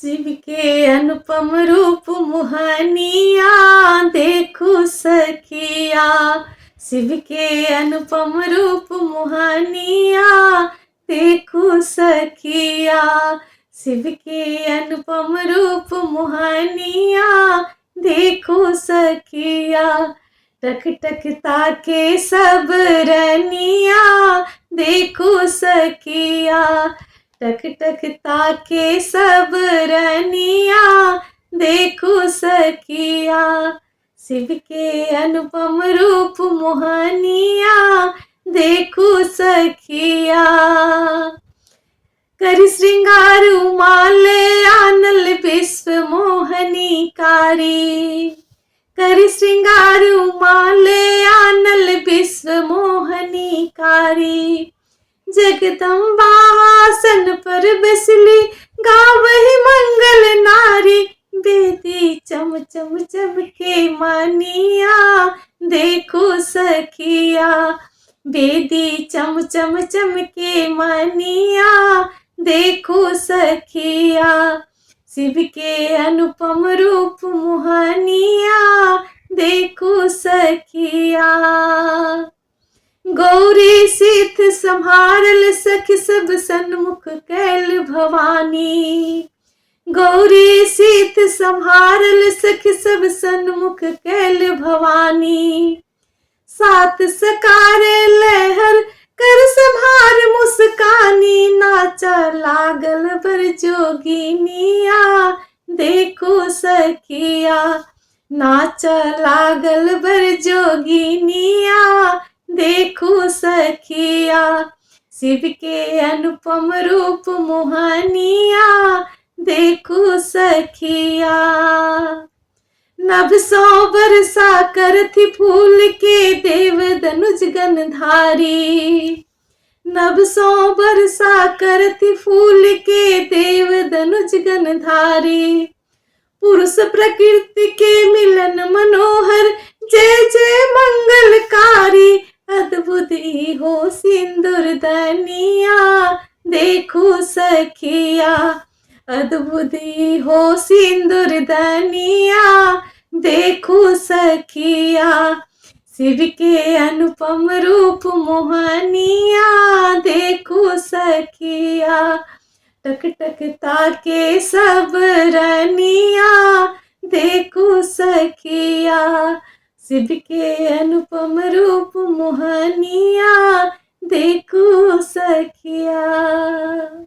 शिव के अनुपम रूप मुहनिया देखो सखिया। शिव के अनुपम रूप मुहनिया देखो सखिया। शिव के अनुपम रूप मुहनिया देखो सखिया। टक टक ताके सब रनिया देखो सखिया। टक टक ताके सब रनिया देखो सखिया। शिव के अनुपम रूप मोहनिया देखो सखिया। कर श्रृंगार उमाले आनल विश्व मोहनीकारी। कर श्रृंगार उमाले आनल विश्व मोहनीकारी। जगदम्बा आसन पर बसली गावहि मंगल नारी। बेदी चम चम चमके मानिया देखो सखिया। बेदी चम चम चमके मानिया देखो सखिया। शिव के अनुपम रूप मुहनिया देखो सखिया। गौरी सीत संभारल सखी सब सन्मुख कैल भवानी। गौरी सीत संभारल सखी सब सन्मुख कैल भवानी। सात सकारे लहर कर संभार मुस्कानी। नाचा लागल बर जोगिनिया देखो सखिया। नाचा लागल बर जोगिनिया देखो सखिया। शिव के अनुपम रूप मोहनिया देखो सखिया। नभ सौ बरसा करथि फूल के देव धनुज गंधारी। नभ सौ बरसा करथि फूल के देव धनुज गंधारी। पुरुष प्रकृति के मिलन मनोहर जय जय मंगलकारी। अद्भुत हो सिंदूर दनिया देखो सखिया। अद्भुत हो सिंदूर दनिया देखो सखिया। शिव के अनुपम रूप मोहनिया देखो सखिया। टक टक ताके सब रनिया देखो सखिया। शिव के अनुपम रूप मोहनिया देखो सखिया।